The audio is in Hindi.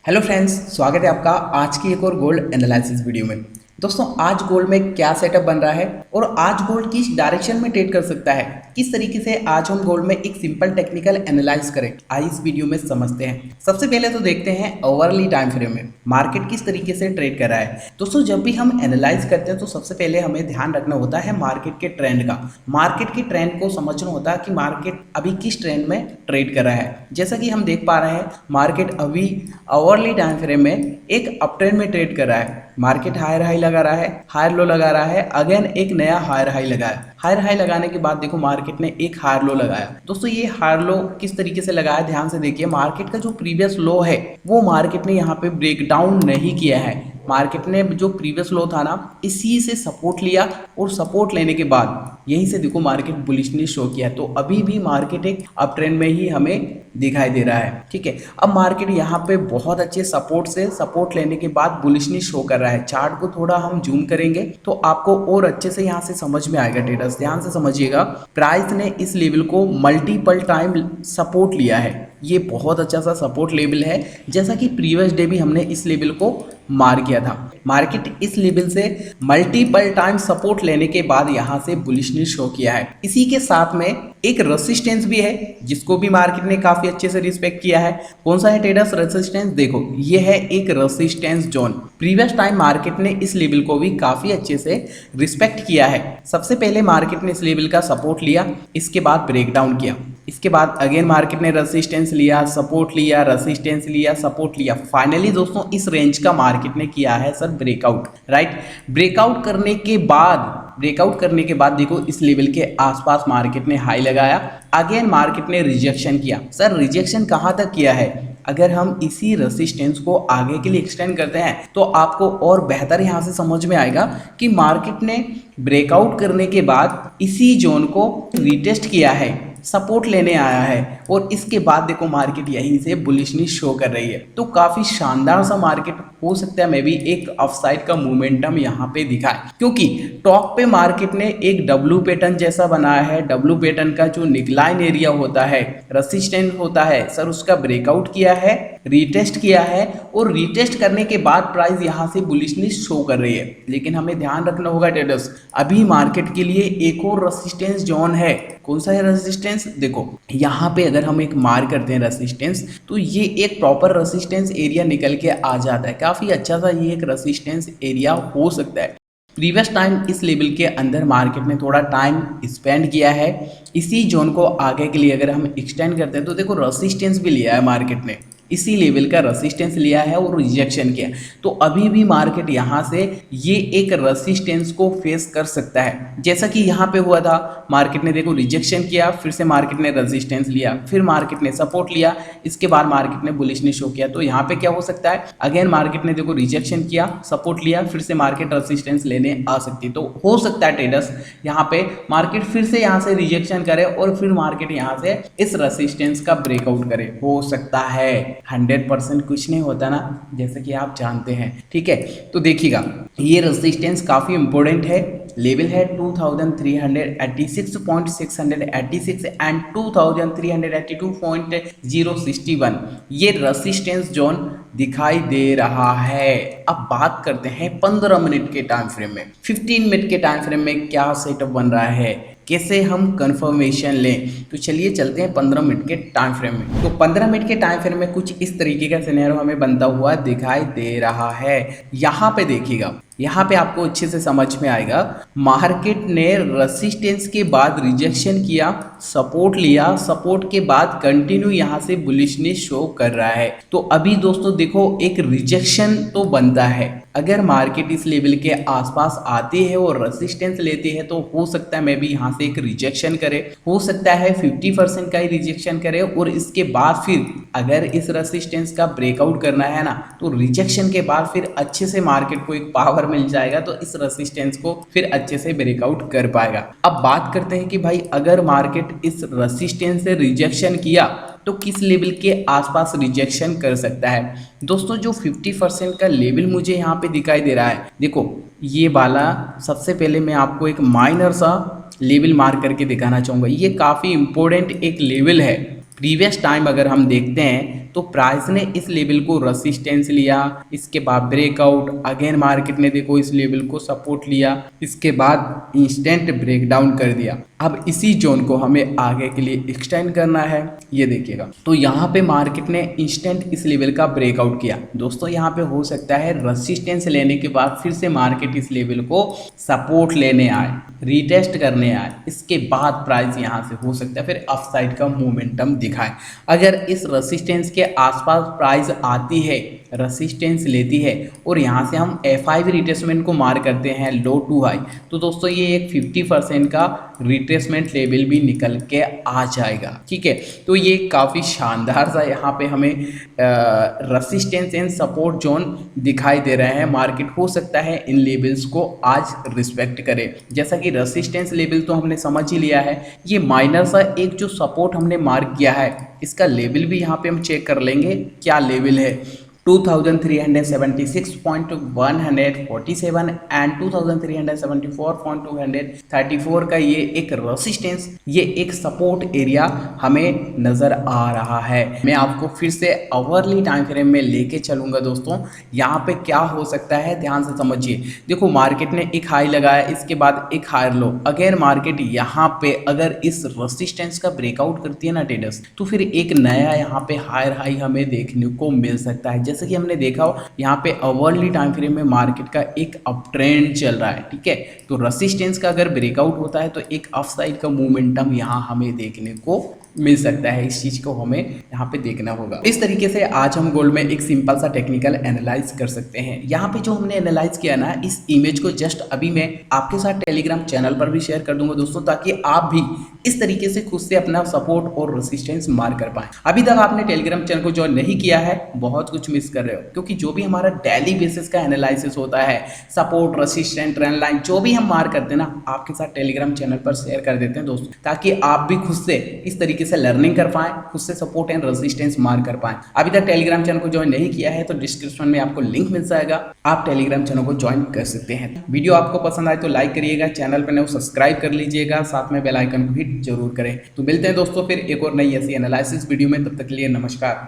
हेलो फ्रेंड्स, स्वागत है आपका आज की एक और गोल्ड एनालिसिस वीडियो में। दोस्तों, आज गोल्ड में क्या सेटअप बन रहा है और आज गोल्ड किस डायरेक्शन में ट्रेड कर सकता है, किस तरीके से आज हम गोल्ड में एक सिंपल टेक्निकल एनालाइज करें, आइए इस वीडियो में समझते हैं। सबसे पहले तो देखते हैं ओवरली टाइम फ्रेम में मार्केट किस तरीके से ट्रेड कर रहा है। दोस्तों, जब भी हम एनालाइज करते हैं तो सबसे पहले हमें ध्यान रखना होता है मार्केट के ट्रेंड का। मार्केट के ट्रेंड को समझना होता है कि मार्केट अभी किस ट्रेंड में ट्रेड कर रहा है। जैसा कि हम देख पा रहे हैं, मार्केट अभी ओवरली टाइम फ्रेम में एक अप ट्रेंड में ट्रेड कर रहा है। मार्केट हायर हाई लगा रहा है, हायर लो लगा रहा है, अगेन एक नया हायर हाई लगाया। हायर हाई लगाने के बाद देखो मार्केट ने एक हायर लो लगाया। दोस्तों, ये हायर लो किस तरीके से लगाया, ध्यान से देखिए। मार्केट का जो प्रीवियस लो है वो मार्केट ने यहाँ पे ब्रेक डाउन नहीं किया है। मार्केट ने जो प्रीवियस लो था ना, इसी से सपोर्ट लिया और सपोर्ट लेने के बाद यहीं से देखो मार्केट बुलिशनेस शो किया। तो अभी भी मार्केट एक अप ट्रेंड में ही हमें दिखाई दे रहा है। ठीक है, अब मार्केट यहाँ पे बहुत अच्छे सपोर्ट से सपोर्ट लेने के बाद बुलिशनेस शो कर रहा है। चार्ट को थोड़ा हम जूम करेंगे तो आपको और अच्छे से यहाँ से समझ में आएगा। ट्रेडर्स ध्यान से समझिएगा, प्राइस ने इस लेवल को मल्टीपल टाइम सपोर्ट लिया है। ये बहुत अच्छा सा सपोर्ट लेवल है, जैसा कि प्रीवियस डे भी हमने इस लेवल को मार किया था। मार्केट इस लेवल से मल्टीपल टाइम सपोर्ट लेने के बाद यहां से बुलिशनेस शो किया है। इसी के साथ में एक रेसिस्टेंस भी है, जिसको भी मार्केट ने काफी अच्छे से रिस्पेक्ट किया है। कौन सा है ट्रेडर्स रेसिस्टेंस? देखो, ये है एक resistance zone. Previous time market ने इस लेवल को भी काफी अच्छे से रिस्पेक्ट किया है। सबसे पहले मार्केट ने इस लेवल का सपोर्ट लिया, इसके बाद ब्रेकडाउन किया, इसके बाद अगेन मार्केट ने रेसिस्टेंस लिया, सपोर्ट लिया, रेसिस्टेंस लिया, सपोर्ट लिया। फाइनली दोस्तों इस रेंज का मार्केट ने किया है सर ब्रेकआउट, राइट। ब्रेकआउट करने के बाद देखो इस लेवल के आसपास मार्केट ने हाई लगाया, अगेन मार्केट ने रिजेक्शन किया। सर रिजेक्शन कहां तक किया है? अगर हम इसी रेसिस्टेंस को आगे के लिए एक्सटेंड करते हैं तो आपको और बेहतर यहां से समझ में आएगा कि मार्केट ने ब्रेकआउट करने के बाद इसी जोन को रिटेस्ट किया है, सपोर्ट लेने आया है और इसके बाद देखो मार्केट यहीं से बुलिशनेस शो कर रही है। तो काफी शानदार सा मार्केट हो सकता है, मैं भी एक अपसाइड का मोमेंटम यहाँ पे दिखाए, क्योंकि टॉप पे मार्केट ने एक डब्ल्यू पैटर्न जैसा बनाया है। डब्ल्यू पैटर्न का जो निकलाइन एरिया होता है, रेसिस्टेंस होता है सर, उसका ब्रेकआउट किया है, रिटेस्ट किया है और रिटेस्ट करने के बाद प्राइस यहाँ से बुलिशनेस शो कर रही है। लेकिन हमें ध्यान रखना होगा ट्रेडर्स, अभी मार्केट के लिए एक और रेसिस्टेंस जोन है। कौन सा है रेसिस्टेंस? देखो यहाँ पे अगर हम एक मार्क करते हैं रेसिस्टेंस, तो ये एक प्रॉपर रेसिस्टेंस एरिया निकल के आ जाता है। काफी अच्छा सा ये एक रेसिस्टेंस एरिया हो सकता है। प्रीवियस टाइम इस लेवल के अंदर मार्केट ने थोड़ा टाइम स्पेंड किया है। इसी जोन को आगे के लिए अगर हम एक्सटेंड करते हैं तो देखो रेसिस्टेंस भी लिया है मार्केट ने, इसी लेवल का रेसिस्टेंस लिया है और रिजेक्शन किया। तो अभी भी मार्केट यहाँ से ये एक रेसिस्टेंस को फेस कर सकता है, जैसा कि यहाँ पे हुआ था। मार्केट ने देखो रिजेक्शन किया, फिर से मार्केट ने रेसिस्टेंस लिया, फिर मार्केट ने सपोर्ट लिया, इसके बाद मार्केट ने बुलिशनेस शो किया। तो यहाँ पे क्या हो सकता है, अगेन मार्केट ने देखो रिजेक्शन किया, सपोर्ट लिया, फिर से मार्केट रेसिस्टेंस लेने आ सकती है। तो हो सकता है ट्रेडर्स यहाँ पे मार्केट फिर से यहाँ से रिजेक्शन करे और फिर मार्केट यहाँ से इस रेसिस्टेंस का ब्रेकआउट करे, हो सकता है। 100% कुछ नहीं होता ना, जैसे कि आप जानते हैं। ठीक है, तो देखिएगा ये रेजिस्टेंस काफी इंपॉर्टेंट है। लेवल है 2386.686 एंड 2382.061। ये रेजिस्टेंस जोन दिखाई दे रहा है। अब बात करते हैं 15 मिनट के टाइम फ्रेम में, 15 मिनट के टाइम फ्रेम में क्या सेटअप बन रहा है, कैसे हम कंफर्मेशन लें। तो चलिए चलते हैं 15 मिनट के टाइम फ्रेम में। तो 15 मिनट के टाइम फ्रेम में कुछ इस तरीके का सिनेरियो हमें बनता हुआ दिखाई दे रहा है। यहाँ पे देखिएगा, यहाँ पे आपको अच्छे से समझ में आएगा। मार्केट ने रेसिस्टेंस के बाद रिजेक्शन किया, सपोर्ट लिया, सपोर्ट के बाद कंटिन्यू यहाँ से बुलिशनेस शो कर रहा है। तो अभी दोस्तों देखो एक रिजेक्शन तो बनता है। अगर मार्केट इस लेवल के आसपास आती है और रेसिस्टेंस लेती है तो हो सकता है मैं भी यहाँ से एक रिजेक्शन करे, हो सकता है 50% का ही रिजेक्शन करे और इसके बाद फिर अगर इस रेसिस्टेंस का ब्रेकआउट करना है ना, तो रिजेक्शन के बाद फिर अच्छे से मार्केट को एक पावर मिल जाएगा, तो इस रेसिस्टेंस को फिर अच्छे से ब्रेकआउट कर पाएगा। अब बात करते हैं कि भाई अगर मार्केट इस रेसिस्टेंस से रिजेक्शन किया तो किस लेवल के आसपास रिजेक्शन कर सकता है। दोस्तों जो 50% का लेवल मुझे यहाँ पे दिखाई दे रहा है, देखो ये वाला सबसे पहले मैं आपको एक माइनर सा लेवल मार्क करके दिखाना चाहूँगा। ये काफ़ी इंपॉर्टेंट एक लेवल है। प्रीवियस टाइम अगर हम देखते हैं तो प्राइस ने इस लेवल को रेसिस्टेंस लिया, इसके बाद ब्रेकआउट, अगेन मार्केट ने देखो इस लेवल को सपोर्ट लिया, इसके बाद इंस्टेंट ब्रेकडाउन कर दिया। अब इसी जोन को हमें आगे के लिए एक्सटेंड करना है, ये देखिएगा। तो यहाँ पे मार्केट ने इंस्टेंट इस लेवल का ब्रेकआउट किया दोस्तों। यहाँ पे हो सकता है रेसिस्टेंस लेने के बाद फिर से मार्केट इस लेवल को सपोर्ट लेने आए, रीटेस्ट करने आए, इसके बाद प्राइस यहाँ से हो सकता है फिर अपसाइड का मोमेंटम दिखाए। अगर इस रेसिस्टेंस के आसपास प्राइस आती है, रेसिस्टेंस लेती है और यहाँ से हम F5 रिट्रेसमेंट को मार करते हैं लो टू हाई, तो दोस्तों ये एक 50% का रिट्रेसमेंट लेवल भी निकल के आ जाएगा। ठीक है, तो ये काफ़ी शानदार सा यहाँ पे हमें रेसिस्टेंस एंड सपोर्ट जोन दिखाई दे रहा है। मार्केट हो सकता है इन लेवल्स को आज रिस्पेक्ट करे। जैसा कि रेसिस्टेंस लेवल तो हमने समझ ही लिया है, ये माइनर सा एक जो सपोर्ट हमने मार्क किया है इसका लेवल भी यहाँ पे हम चेक कर लेंगे क्या लेवल है। 2376.147 एंड 2374.234 का ये एक रेसिस्टेंस, ये एक सपोर्ट एरिया हमें नजर आ रहा है। मैं आपको फिर से आवरली टाइम फ्रेम में लेके चलूंगा दोस्तों। यहाँ पे क्या हो सकता है ध्यान से समझिए। देखो मार्केट ने एक हाई लगाया, इसके बाद एक हायर लो, अगर मार्केट यहाँ पे अगर इस रेसिस्टेंस का ब्रेकआउट करती है ना ट्रेडर्स, तो फिर एक नया यहाँ पे हायर हाई हमें देखने को मिल सकता है। जैसे कि हमने देखा हो यहाँ पे आवरली टाइम फ्रेम में मार्केट का एक अप ट्रेंड चल रहा है। ठीक है, तो रेसिस्टेंस का अगर ब्रेकआउट होता है तो एक अपसाइड का मोमेंटम यहाँ हमें देखने को मिल सकता है। इस चीज को हमें यहाँ पे देखना होगा। इस तरीके से आज हम गोल्ड में एक सिंपल सा टेक्निकल एनालाइज कर सकते हैं। यहाँ पे जो हमने एनालाइज किया ना, इस इमेज को जस्ट अभी मैं आपके साथ टेलीग्राम चैनल पर भी शेयर कर दूंगा दोस्तों, ताकि आप भी इस तरीके से खुद से अपना सपोर्ट और रेसिस्टेंस मार कर पाए। अभी तक आपने टेलीग्राम चैनल को ज्वाइन नहीं किया है, बहुत कुछ मिस कर रहे हो, क्योंकि जो भी हमारा डेली बेसिस का एनालिसिस होता है, सपोर्ट, रेसिस्टेंस, ट्रेंड लाइन, जो भी हम मार करते हैं ना, आपके साथ टेलीग्राम चैनल पर शेयर कर देते हैं दोस्तों, ताकि आप भी खुद से इस तरीके से लर्निंग कर पाएं, खुद से सपोर्ट एंड रेजिस्टेंस मार कर पाएं। अभी तक टेलीग्राम चैनल को ज्वाइन नहीं किया है तो डिस्क्रिप्शन में आपको लिंक मिल जाएगा, आप टेलीग्राम चैनल को ज्वाइन कर सकते हैं। वीडियो आपको पसंद आए तो लाइक करिएगा, चैनल पर नए सब्सक्राइब कर लीजिएगा, साथ में बेल आइकन को हिट जरूर करें। तो मिलते हैं दोस्तों फिर एक और नई ऐसी एनालिसिस वीडियो में, तब तक के लिए नमस्कार।